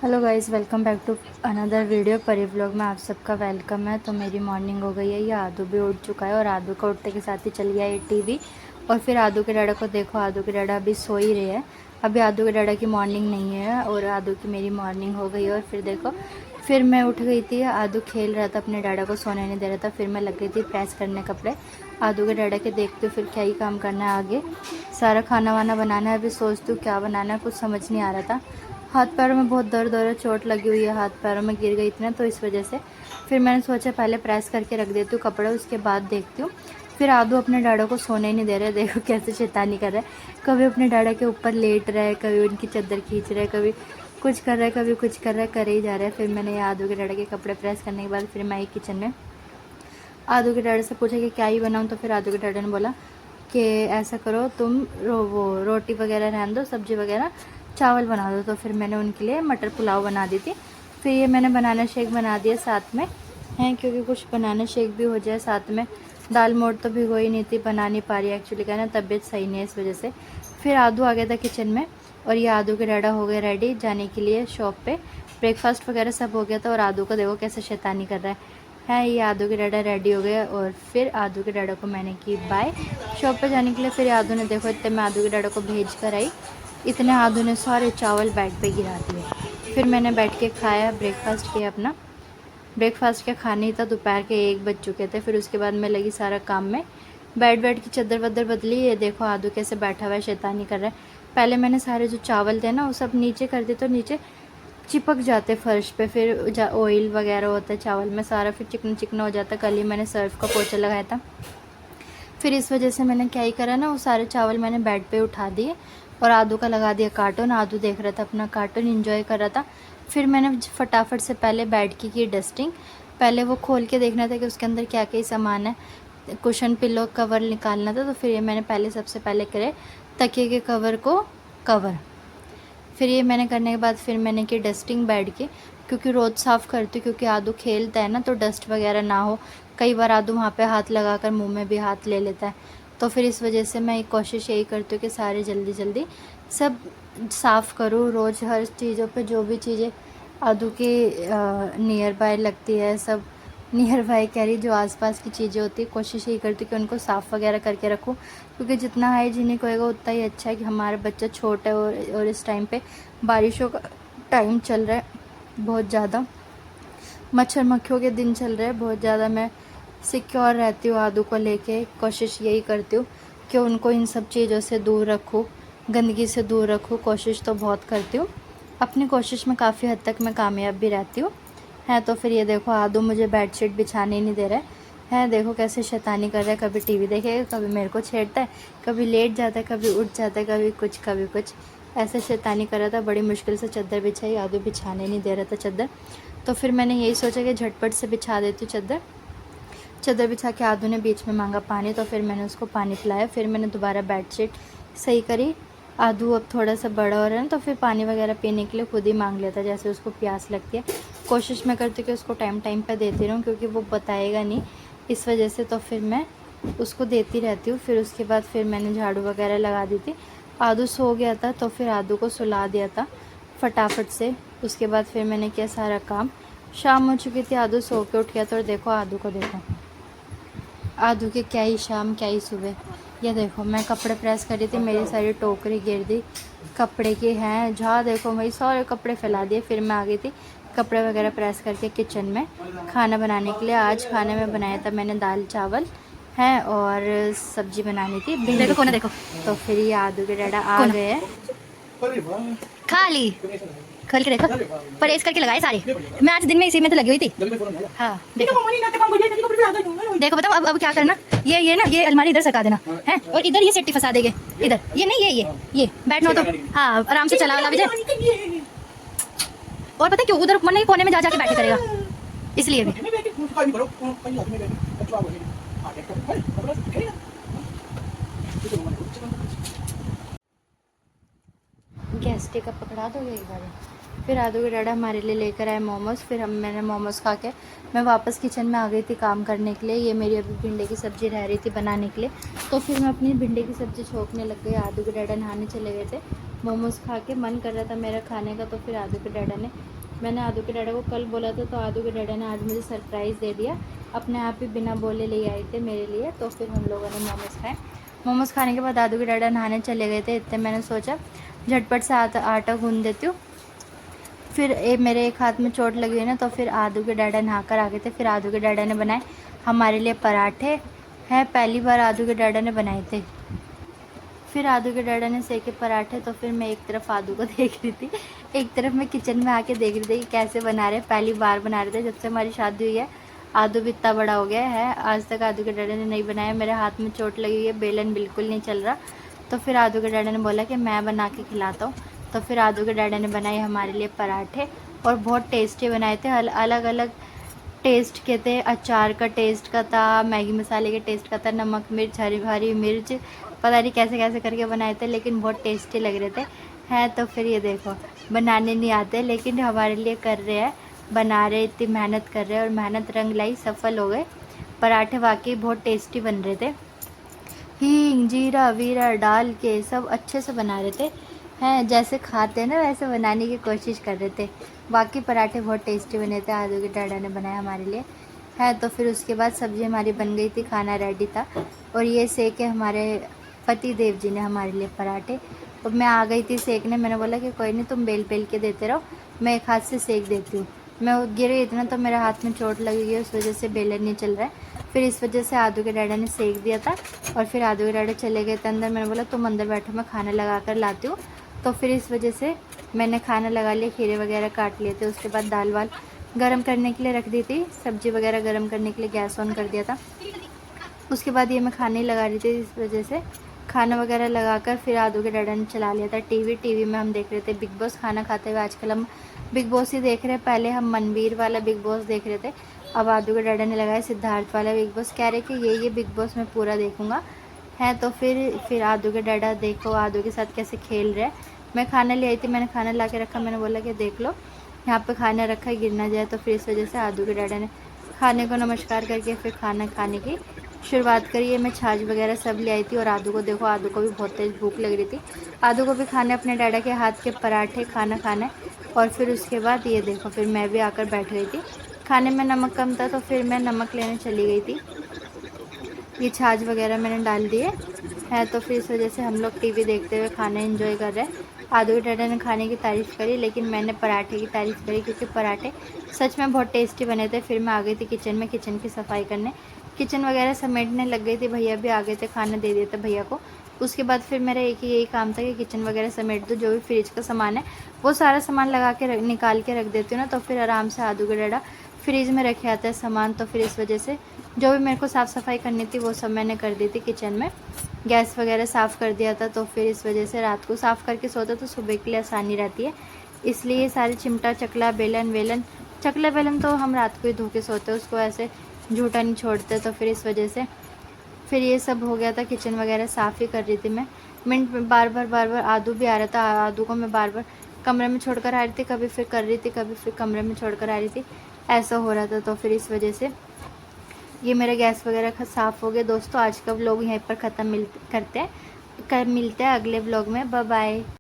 Hello guys, welcome back to another video. Pari vlog में आप सबका वेलकम है। तो मेरी मॉर्निंग हो गई है, ये आदू भी उठ चुका है और आदू का उठने के साथ ही चल गया ये टीवी। और फिर आदू के डाडा को देखो, आदू के डाडा अभी सो ही रहे हैं। अभी आदू के डाडा की मॉर्निंग नहीं है और आदू की मेरी मॉर्निंग हो गई। और फिर देखो, फिर मैं उठ गई थी। आदू खेल रहा था, अपने डाडा को सोने नहीं दे रहा था। फिर मैं लग गई थी प्रेस करने कपड़े आदू के डाडा के। देखती हूँ फिर क्या ही काम करना है आगे, सारा खाना वाना बनाना है। अभी सोचती हूँ क्या बनाना है, कुछ समझ नहीं आ रहा था। हाथ पैरों में बहुत दर्द हो रहा है, चोट लगी हुई है, हाथ पैरों में गिर गई थी ना, तो इस वजह से फिर मैंने सोचा पहले प्रेस करके रख देती हूँ कपड़े, उसके बाद देखती हूँ। फिर आदू अपने डाडा को सोने ही नहीं दे रहे, देखो कैसे शैतानी कर रहा है। कभी अपने डाडा के ऊपर लेट रहा है, कभी उनकी चादर खींच रहा है, कभी कुछ कर रहा है, कभी कुछ कर रहा है, करे ही जा रहा है। फिर मैंने आदू के डाडा के कपड़े प्रेस करने के बाद फिर मैं किचन में आदू के डाडा से पूछा कि क्या ही बनाऊँ। तो फिर आदू के डाडा ने बोला कि ऐसा करो तुम वो रोटी वगैरह रहने दो, सब्जी वगैरह चावल बना दो। तो फिर मैंने उनके लिए मटर पुलाव बना दी थी। फिर ये मैंने बनाना शेक बना दिया साथ में हैं, क्योंकि कुछ बनाना शेक भी हो जाए साथ में। दाल मोट तो भिगो ही नहीं थी, बना नहीं पा रही एक्चुअली, क्या ना तबीयत सही नहीं है इस वजह से। फिर आदू आ गया था किचन में और ये आदू के डाडा हो गए रेडी जाने के लिए शॉप पे। ब्रेकफास्ट वगैरह सब हो गया था और आदू को देखो कैसे शैतानी कर रहा है। ये आदू के डाडा रेडी हो गया और फिर आदू के डाडा को मैंने की बाय शॉप पे जाने के लिए। फिर आदू ने देखो, इतने मैं आदू के डाडा को भेज कर आई, इतने आदू ने सारे चावल बेड पे गिरा दिए। फिर मैंने बैठ के खाया, ब्रेकफास्ट किया अपना। ब्रेकफास्ट क्या खाने ही था, दोपहर के 1 बज चुके थे। फिर उसके बाद मैं लगी सारा काम में, बैठ की चादर वदर बदली। ये देखो आदू कैसे बैठा हुआ है, शैतानी कर रहा है। पहले मैंने सारे जो चावल थे ना वो सब नीचे कर दिए, तो नीचे चिपक जाते फर्श पे। फिर ऑयल वगैरह होता है चावल में, सारा फिर चिकना चिकना हो जाता। कल ही मैंने सर्फ का पोछा लगाया था, फिर इस वजह से मैंने क्या ही करा ना, वो सारे चावल मैंने बेड पे उठा दिए और आदू का लगा दिया कार्टून। आदू देख रहा था अपना कार्टून, एंजॉय कर रहा था। फिर मैंने फटाफट से पहले बेड की डस्टिंग। पहले वो खोल के देखना था कि उसके अंदर क्या क्या सामान है, कुशन पिलो कवर निकालना था। तो फिर ये मैंने पहले सबसे पहले करे तकिए के कवर को कवर। फिर ये मैंने करने के बाद फिर मैंने की डस्टिंग बेड की, क्योंकि रोज़ साफ़ करती हूँ, क्योंकि आदू खेलता है ना तो डस्ट वगैरह ना हो। कई बार आदू वहाँ पे हाथ लगाकर मुंह में भी हाथ ले लेता है, तो फिर इस वजह से मैं कोशिश यही करती हूँ कि सारे जल्दी जल्दी सब साफ़ करूँ रोज़। हर चीज़ों पे जो भी चीज़ें आदू के नियर बाय लगती है, सब नियर बाय कह रही, जो आसपास की चीज़ें होती है, कोशिश यही करती हूँ कि उनको साफ़ वगैरह करके रखूँ, क्योंकि जितना हाइजीनिक होएगा उतना ही अच्छा है। कि हमारा बच्चा छोटा है और इस टाइम पे बारिशों का टाइम चल रहा है, बहुत ज़्यादा मच्छर मक्खियों के दिन चल रहे हैं बहुत ज़्यादा। मैं सिक्योर रहती हूँ आदू को लेके, कोशिश यही करती हूँ कि उनको इन सब चीज़ों से दूर रखूँ, गंदगी से दूर रखूँ। कोशिश तो बहुत करती हूँ, अपनी कोशिश में काफ़ी हद तक मैं कामयाब भी रहती हूँ है। तो फिर ये देखो आदू मुझे बेडशीट बिछाने ही नहीं दे रहा है, देखो कैसे शैतानी कर रहा है। कभी टीवी देखेगा, कभी मेरे को छेड़ता है, कभी लेट जाता है, कभी उठ जाता है, कभी कुछ ऐसे शैतानी कर रहा था। बड़ी मुश्किल से चादर बिछाई, आदू बिछाने नहीं दे रहा था चादर। तो फिर मैंने यही सोचा कि झटपट से बिछा देती हूँ चादर बिछा के। आदू ने बीच में मांगा पानी, तो फिर मैंने उसको पानी पिलाया। फिर मैंने दोबारा बेडशीट सही करी। आदू अब थोड़ा सा बड़ा हो रहा है ना, तो फिर पानी वगैरह पीने के लिए खुद ही मांग लेता है, जैसे उसको प्यास लगती है। कोशिश मैं करती हूँ कि उसको टाइम टाइम पर देती रहूँ, क्योंकि वो बताएगा नहीं इस वजह से, तो फिर मैं उसको देती रहती हूँ। फिर उसके बाद फिर मैंने झाड़ू वगैरह लगा दी थी। आदू सो गया था तो फिर आदू को सुला दिया था फटाफट से। उसके बाद फिर मैंने किया सारा काम। शाम हो चुकी थी, आदू सो के उठ गया था। और देखो आदू को देखो, आदू के क्या ही शाम क्या ही सुबह। ये देखो मैं कपड़े प्रेस करी थी, मेरी सारी टोकरी गिर दी कपड़े की हैं, जहाँ देखो वही सारे कपड़े फैला दिए। फिर मैं आ गई थी कपड़े वगैरह प्रेस करके किचन में खाना बनाने के लिए। आज खाने में बनाया था मैंने दाल चावल है और सब्जी बनानी थी भिंडी। देखो कौन है, देखो तो फिर ये आदू के डाडा आ गए हैं। खा ली, खोल के देखो, परहेज करके लगाए सारे। मैं आज दिन में इसी में तो लगी हुई थी। हाँ देखो देखो, बताओ अब क्या करना। ये ना ये अलमारी इधर सका देना है, और इधर ये सेट्टी फंसा देंगे इधर। ये नहीं ये बैठना हो तो हाँ आराम से चला वाला भी जाए। और पता है क्यों, उधर मन नहीं कोने में जा जाके बैठे करेगा, इसलिए भी। गैस टिका पकड़ा दोगे एक बार। फिर आदू के डाडा हमारे लिए लेकर आए मोमोज़। फिर मैंने मोमोज़ खा के मैं वापस किचन में आ गई थी काम करने के लिए। ये मेरी अभी भिंडी की सब्ज़ी रह रही थी बनाने के लिए, तो फिर मैं अपनी भिंडी की सब्ज़ी छोंकने लग गई। आदू के डाडा नहाने चले गए थे, मोमोज़ खा के मन कर रहा था मेरा खाने का, तो फिर आदू के डैडा ने, मैंने आदू के डैडा को कल बोला था, तो आदू के डैडा ने आज मुझे सरप्राइज़ दे दिया, अपने आप ही बिना बोले ले आए थे मेरे लिए। तो फिर हम लोगों ने मोमोज़ खाए। मोमोज़ खाने के बाद आदू के डैडा नहाने चले गए थे, इतने मैंने सोचा झटपट से आटा गूंद देती हूँ। फिर मेरे एक हाथ में चोट लगी हुई ना, तो फिर आदू के डैडा नहा कर आ गए थे। फिर आदू के डैडा ने बनाए हमारे लिए पराठे, हैं पहली बार आदू के डैडा ने बनाए थे। फिर आदू के डैडा ने सेके पराठे, तो फिर मैं एक तरफ आदू को देख रही थी, एक तरफ मैं किचन में आके देख रही थी कि कैसे बना रहे। पहली बार बना रहे थे जब से हमारी शादी हुई है। आदू भी इतना बड़ा हो गया है, आज तक आदू के डैडा ने नहीं बनाया। मेरे हाथ में चोट लगी हुई है, बेलन बिल्कुल नहीं चल रहा। तो फिर आदू के डैडा ने बोला कि मैं बना के खिलाता हूँ। तो फिर आदू के डैडा ने बनाए हमारे लिए पराठे, और बहुत टेस्टी बनाए थे। अलग अलग टेस्ट के थे, अचार का टेस्ट का था, मैगी मसाले के टेस्ट का था, नमक मिर्च हरी मिर्च, पता नहीं कैसे कैसे करके बनाए थे, लेकिन बहुत टेस्टी लग रहे थे। हैं तो फिर ये देखो, बनाने नहीं आते लेकिन हमारे लिए कर रहे हैं, बना रहे, इतनी मेहनत कर रहे हैं, और मेहनत रंग लाई, सफल हो गए। पराठे वाकई बहुत टेस्टी बन रहे थे, हींग जीरा वीरा डाल के सब अच्छे से बना रहे थे। हैं जैसे खाते हैं ना वैसे बनाने की कोशिश कर रहे थे। बाकी पराठे बहुत टेस्टी बने थे, आलू के डैडा ने बनाया हमारे लिए। है तो फिर उसके बाद सब्ज़ी हमारी बन गई थी, खाना रेडी था, और ये सेके हमारे पति देव जी ने हमारे लिए पराठे। और मैं आ गई थी सेकने, मैंने बोला कि कोई नहीं, तुम बेल बेल के देते रहो, मैं एक हाथ से सेक देती हूँ। मैं गिरी इतना तो मेरे हाथ में चोट लगी है, उस वजह से बेलन नहीं चल रहा है। फिर इस वजह से आदू के डैडा ने सेक दिया था, और फिर आदू के डैडा चले गए थे अंदर। मैंने बोला तुम अंदर बैठो, मैं खाना लगा कर लाती हूँ। तो फिर इस वजह से मैंने खाना लगा लिया, खीरे वगैरह काट लिए थे। उसके बाद दाल वाल गरम करने के लिए रख दी थी, सब्ज़ी वगैरह गरम करने के लिए गैस ऑन कर दिया था। उसके बाद ये मैं खाने ही लगा रही थी, इस वजह से खाना वगैरह लगाकर फिर आदू के डैडा ने चला लिया था टीवी में हम देख रहे थे बिग बॉस खाना खाते हुए। आजकल हम बिग बॉस ही देख रहे हैं, पहले हम मनवीर वाला बिग बॉस देख रहे थे, अब आदू के डैडा ने लगाया सिद्धार्थ वाला बिग बॉस। कह रहे कि ये बिग बॉस मैं पूरा देखूँगा। है तो फिर आदू के डैडा देखो आदू के साथ कैसे खेल रहे हैं। मैं खाना ले आई थी, मैंने खाना ला के रखा, मैंने बोला कि देख लो यहाँ पे खाना रखा है, गिर ना जाए। तो फिर इस वजह से आदू के डैडा ने खाने को नमस्कार करके फिर खाना खाने की शुरुआत करी है। मैं छाछ वगैरह सब ले आई थी, और आदू को देखो, आदू को भी बहुत तेज़ भूख लग रही थी। आदू को भी खाने अपने डैडा के हाथ के पराठे खाना है। और फिर उसके बाद ये देखो, फिर मैं भी आकर बैठ गई थी। खाने में नमक कम था, तो फिर मैं नमक लेने चली गई थी। ये छाछ वगैरह मैंने डाल दिए है। तो फिर इस वजह से हम लोग टीवी देखते हुए खाना एंजॉय कर रहे हैं। आदू के डैडा ने खाने की तारीफ़ करी, लेकिन मैंने पराठे की तारीफ़ करी, क्योंकि पराठे सच में बहुत टेस्टी बने थे। फिर मैं आ गई थी किचन में, किचन की सफाई करने, किचन वगैरह समेटने लग गई थी। भैया भी आ गए थे, खाना दे दिया था भैया को। उसके बाद फिर मेरा एक ही यही काम था कि किचन वगैरह समेट दो, जो भी फ्रिज का सामान है वो सारा सामान लगा के निकाल के रख देती हूँ ना, तो फिर आराम से आदू के डैडा फ्रिज में रखे आते हैं सामान। तो फिर इस वजह से जो भी मेरे को साफ़ सफाई करनी थी वो सब मैंने कर दी थी किचन में। गैस वगैरह साफ़ कर दिया था, तो फिर इस वजह से रात को साफ़ करके सोते तो सुबह के लिए आसानी रहती है। इसलिए ये सारे चिमटा चकला बेलन वेलन, चकला बेलन तो हम रात को ही धो के सोते हैं, उसको ऐसे झूठा नहीं छोड़ते। तो फिर इस वजह से फिर ये सब हो गया था, किचन वगैरह साफ़ ही कर रही थी मैं। मिनट बार बार आदू भी आ रहा था, आदू को मैं बार बार कमरे में छोड़कर आ रही थी, कभी फिर कर रही थी, कभी फिर कमरे में छोड़कर आ रही थी, ऐसा हो रहा था। तो फिर इस वजह से ये मेरा गैस वगैरह साफ़ हो गया। दोस्तों आज का व्लॉग यहीं पर ख़त्म मिलते हैं अगले व्लॉग में। Bye bye.